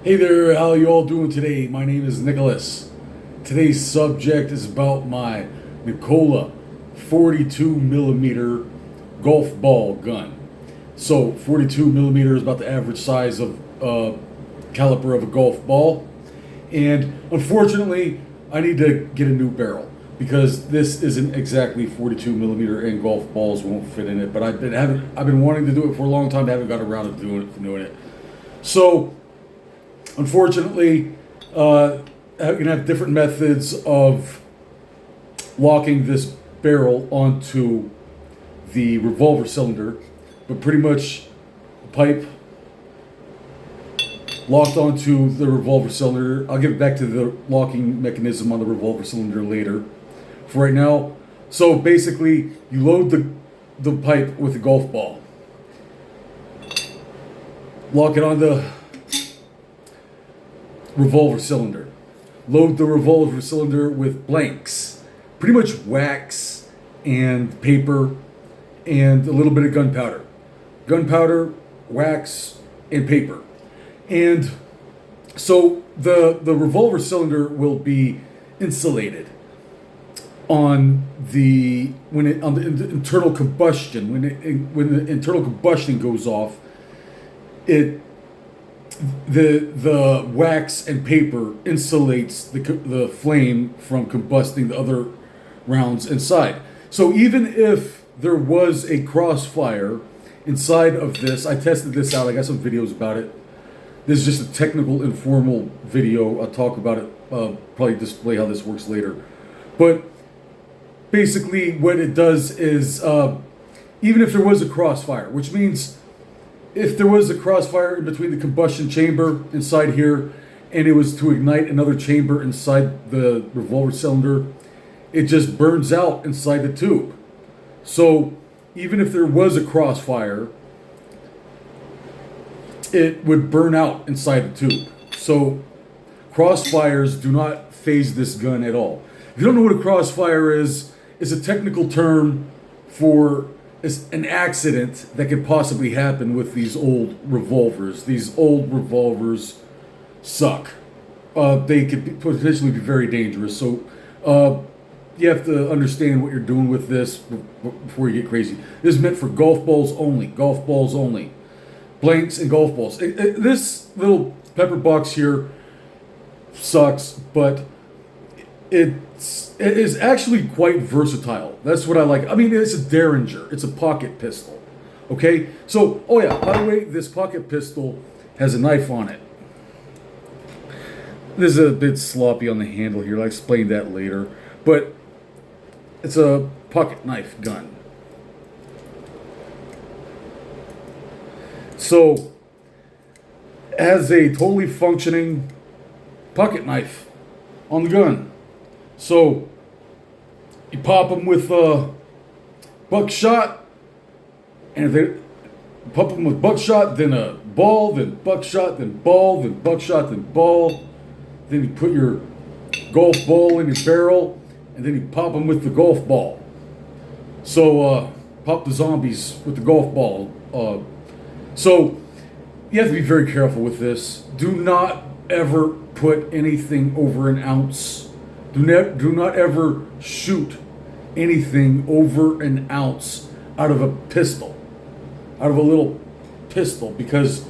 Hey there, how you all doing today? My name is Nicholas. Today's subject is about my Nichola 42 millimeter golf ball gun. So 42 millimeter is about the average size of caliper of a golf ball, and unfortunately, I need to get a new barrel because this isn't exactly 42 millimeter, and golf balls won't fit in it. But I've been wanting to do it for a long time. I haven't got around to doing it. So unfortunately, you can have different methods of locking this barrel onto the revolver cylinder, but pretty much the pipe locked onto the revolver cylinder. I'll get back to the locking mechanism on the revolver cylinder later. For right now, so basically, you load the pipe with the golf ball, lock it on the revolver cylinder. Load the revolver cylinder with blanks, pretty much wax and paper and a little bit of gunpowder. Gunpowder, wax, and paper. And so the revolver cylinder will be insulated on the internal combustion. When the internal combustion goes off, the wax and paper insulates the flame from combusting the other rounds inside. So even if there was a crossfire inside of this, I tested this out. I got some videos about it. This is just a technical, informal video. I'll talk about it. Probably display how this works later. But basically, what it does is, even if there was a crossfire, which means if there was a crossfire in between the combustion chamber inside here and it was to ignite another chamber inside the revolver cylinder, it just burns out inside the tube. So even if there was a crossfire, it would burn out inside the tube. So crossfires do not phase this gun at all. If you don't know what a crossfire is, it's a technical term for an accident that could possibly happen with these old revolvers. These old revolvers suck. They could potentially be very dangerous. So you have to understand what you're doing with this before you get crazy. This is meant for golf balls only. Golf balls only. Blanks and golf balls. This little pepper box here sucks, but it is actually quite versatile. That's what I like. I mean, it's a Derringer. It's a pocket pistol. Okay? So, oh yeah, by the way, this pocket pistol has a knife on it. This is a bit sloppy on the handle here. I'll explain that later. But it's a pocket knife gun. So, it has a totally functioning pocket knife on the gun. So, you pop them with buckshot, and if they pop them with buckshot, then a ball, then buckshot, then ball, then buckshot, then ball. Then you put your golf ball in your barrel, and then you pop them with the golf ball. So, pop the zombies with the golf ball. So, you have to be very careful with this. Do not ever put anything over an ounce. Do not ever shoot anything over an ounce out of a pistol, out of a little pistol, because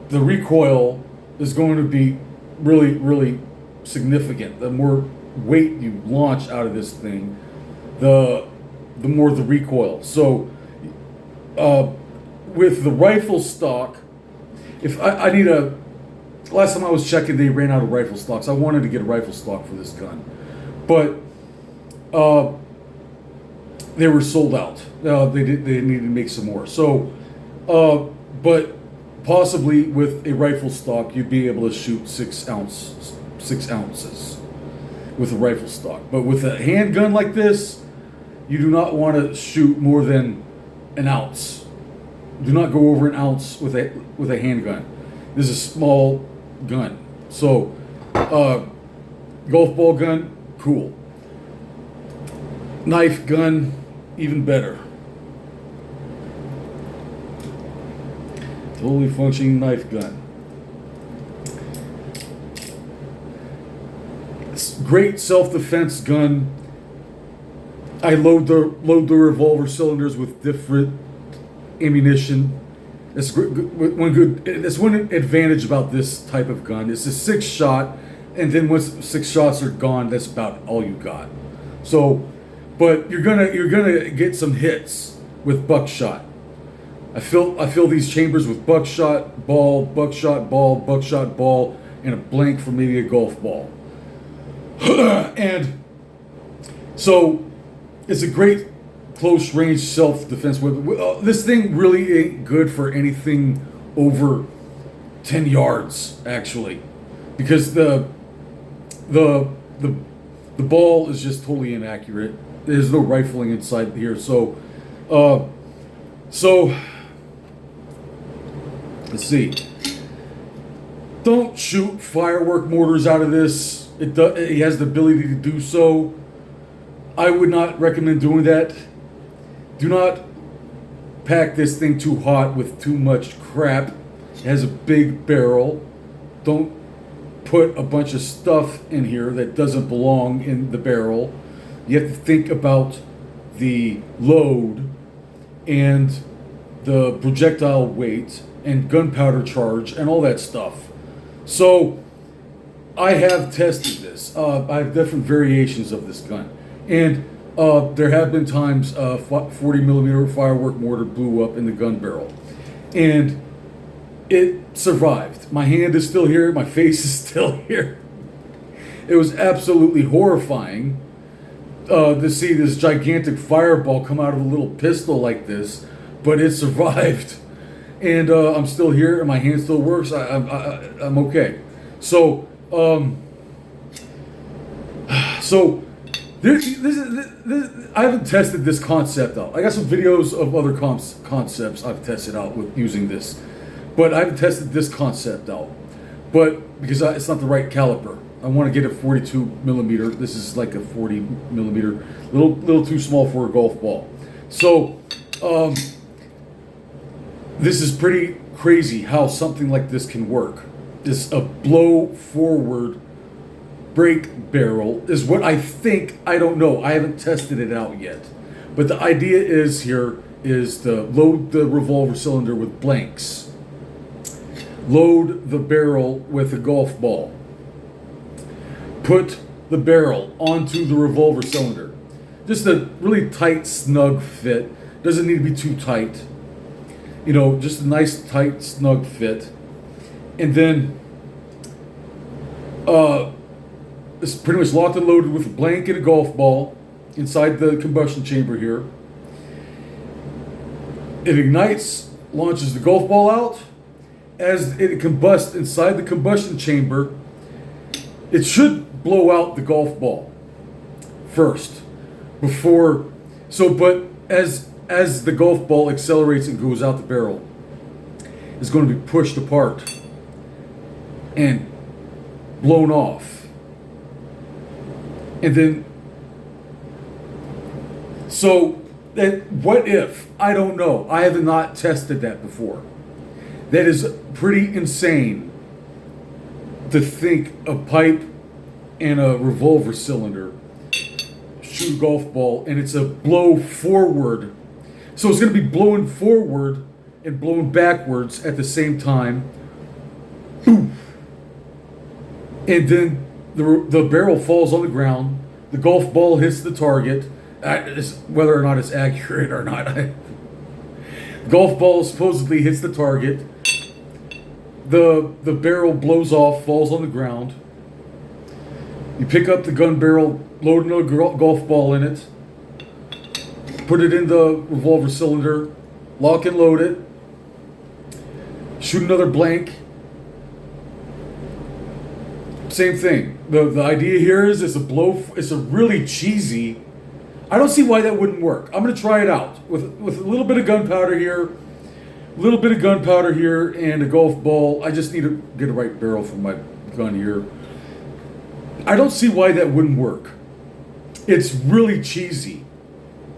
the recoil is going to be really, really significant. The more weight you launch out of this thing, the more the recoil. So, with the rifle stock, if I need a, last time I was checking, they ran out of rifle stocks. I wanted to get a rifle stock for this gun, but they were sold out. They needed to make some more. So, but possibly with a rifle stock, you'd be able to shoot 6 ounces with a rifle stock. But with a handgun like this, you do not want to shoot more than an ounce. Do not go over an ounce with a handgun. This is a small gun. So, golf ball gun, cool. Knife gun, even better. Totally functioning knife gun. great self-defense gun. I load the revolver cylinders with different ammunition. That's one advantage about this type of gun. It's a 6-shot, and then once 6 shots are gone, that's about all you got. So, but you're gonna get some hits with buckshot. I fill these chambers with buckshot ball, buckshot ball, buckshot ball, and a blank for maybe a golf ball. And so it's a great close range self-defense weapon. This thing really ain't good for anything over 10 yards, actually, because the ball is just totally inaccurate. There's no rifling inside here, so let's see. Don't shoot firework mortars out of this. It has the ability to do so. I would not recommend doing that. Do not pack this thing too hot with too much crap. It has a big barrel. Don't put a bunch of stuff in here that doesn't belong in the barrel. You have to think about the load and the projectile weight and gunpowder charge and all that stuff. So I have tested this. I have different variations of this gun. And there have been times 40 millimeter firework mortar blew up in the gun barrel. And it survived. My hand is still here. My face is still here. It was absolutely horrifying to see this gigantic fireball come out of a little pistol like this. But it survived. And I'm still here and my hand still works. I'm okay. So, I haven't tested this concept out. I got some videos of other concepts I've tested out with using this, but I haven't tested this concept out. But because it's not the right caliber, I want to get a 42 millimeter. This is like a 40 millimeter, little too small for a golf ball. So this is pretty crazy how something like this can work. This a blow forward break barrel is what I think. I don't know. I haven't tested it out yet. But the idea is here is to load the revolver cylinder with blanks. Load the barrel with a golf ball. Put the barrel onto the revolver cylinder. Just a really tight, snug fit. Doesn't need to be too tight. You know, just a nice, tight, snug fit. And then it's pretty much locked and loaded with a blank and a golf ball inside the combustion chamber here. It ignites, launches the golf ball out. As it combusts inside the combustion chamber, it should blow out the golf ball first before. But as the golf ball accelerates and goes out the barrel, it's going to be pushed apart and blown off. And then, so that what if? I don't know. I have not tested that before. That is pretty insane to think a pipe and a revolver cylinder shoot a golf ball, and it's a blow forward. So it's going to be blowing forward and blowing backwards at the same time. Boom. And then the barrel falls on the ground. The golf ball hits the target. Whether or not it's accurate or not. The golf ball supposedly hits the target. The barrel blows off, falls on the ground. You pick up the gun barrel, load another golf ball in it, put it in the revolver cylinder, lock and load it, shoot another blank. Same thing. The idea here is it's a really cheesy. I don't see why that wouldn't work. I'm going to try it out with a little bit of gunpowder here, and a golf ball. I just need to get a right barrel for my gun here. I don't see why that wouldn't work. It's really cheesy.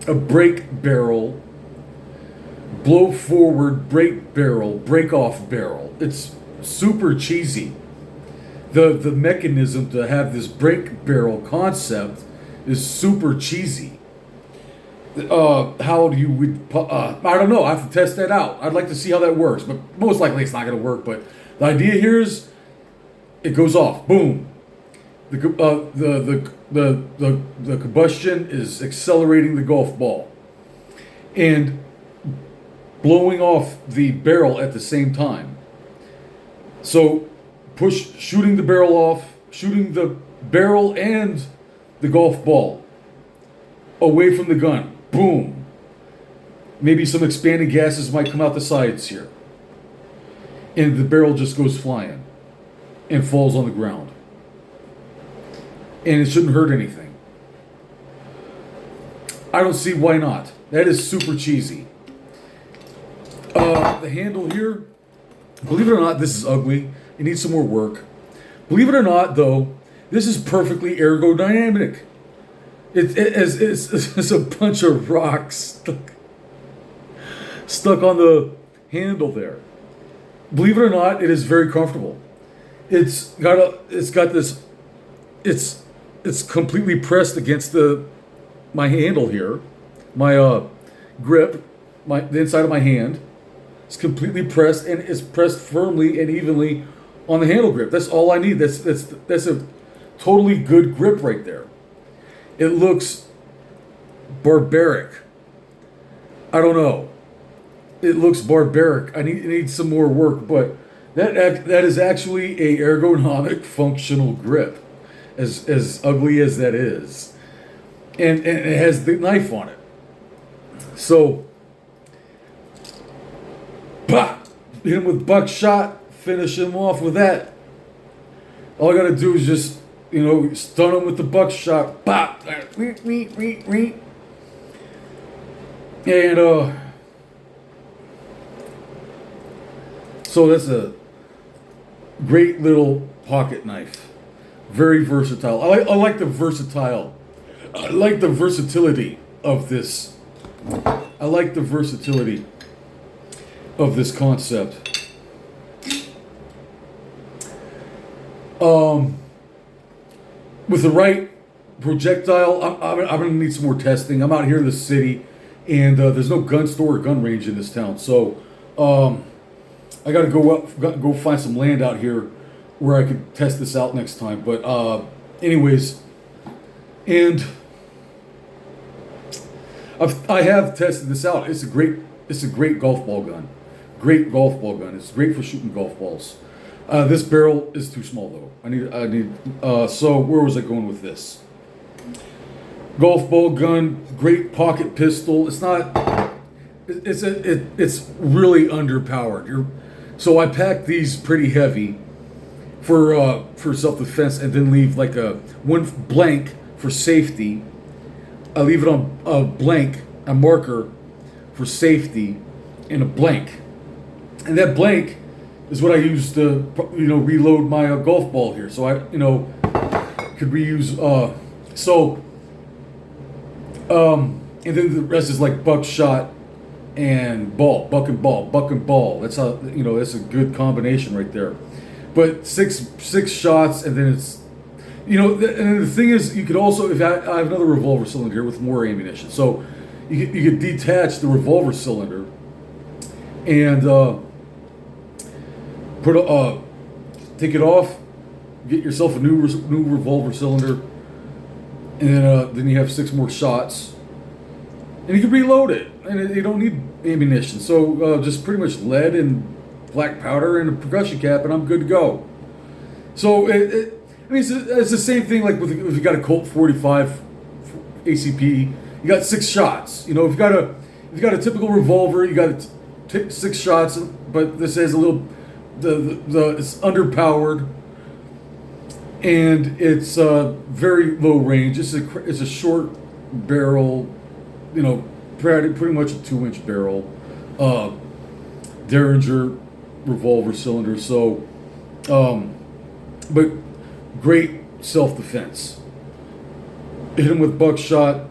A break barrel, blow forward, break barrel, break off barrel. It's super cheesy. the mechanism to have this brake barrel concept is super cheesy. How do you would I don't know. I have to test that out. I'd like to see how that works, but most likely it's not going to work. But the idea here is it goes off, boom. The combustion is accelerating the golf ball and blowing off the barrel at the same time. So shooting the barrel off, shooting the barrel and the golf ball away from the gun. Boom. Maybe some expanding gases might come out the sides here. And the barrel just goes flying and falls on the ground. And it shouldn't hurt anything. I don't see why not. That is super cheesy. The handle here, believe it or not, this is ugly. It needs some more work. Believe it or not, though, this is perfectly ergodynamic. It's a bunch of rocks stuck on the handle there. Believe it or not, it is very comfortable. It's completely pressed against my handle here, my grip, the inside of my hand. It's completely pressed, and it's pressed firmly and evenly on the handle grip. That's all I need. That's a totally good grip right there. It looks barbaric. I don't know. It looks barbaric. It needs some more work, but that is actually a ergonomic functional grip, as ugly as that is, and it has the knife on it. So, bah, hit him with buckshot. Finish him off with that. All I gotta do is just, stun him with the buckshot. Bop! And, so that's a great little pocket knife. Very versatile. I like the versatility of this. I like the versatility of this concept. With the right projectile, I'm going to need some more testing. I'm out here in the city, and there's no gun store or gun range in this town. So I got to go find some land out here where I could test this out next time. But anyways, and I have tested this out. It's a great golf ball gun. Great golf ball gun. It's great for shooting golf balls. This barrel is too small though. I need. So where was I going with this? Golf ball gun, great pocket pistol. It's not. It's really underpowered. So I pack these pretty heavy for self-defense, and then leave like one blank for safety. I leave it on a blank, a marker for safety, and a blank, and that blank is what I use to reload my golf ball here. So I could reuse and then the rest is like buckshot and ball, buck and ball. That's how that's a good combination right there. But six shots, and then it's and the thing is, you could also, if I have another revolver cylinder here with more ammunition, so you could detach the revolver cylinder and take it off, get yourself a new revolver cylinder, and then you have 6 more shots, and you can reload it, and you don't need ammunition. So just pretty much lead and black powder and a percussion cap, and I'm good to go. So it's the same thing like if you got a Colt 45 ACP, you got 6 shots. If you got a typical revolver, you got 6 shots, but this has a little. It's underpowered, and it's very low range. It's a short barrel, pretty much a 2-inch barrel, Derringer revolver cylinder. So, but great self-defense. Hit him with buckshot,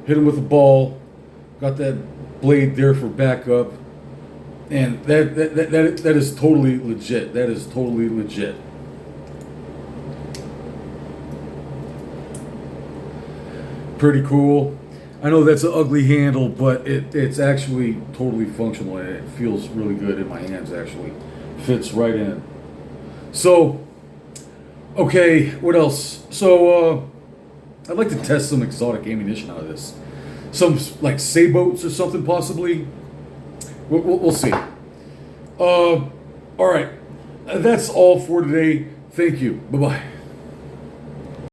hit him with a ball, got that blade there for backup. And that is totally legit. That is totally legit. pretty cool. I know that's an ugly handle, but it's actually totally functional. It feels really good in my hands, actually. Fits right in. So, okay, what else? So, I'd like to test some exotic ammunition out of this. Some, like, sabots or something, possibly. We'll see. All right. That's all for today. Thank you. Bye-bye.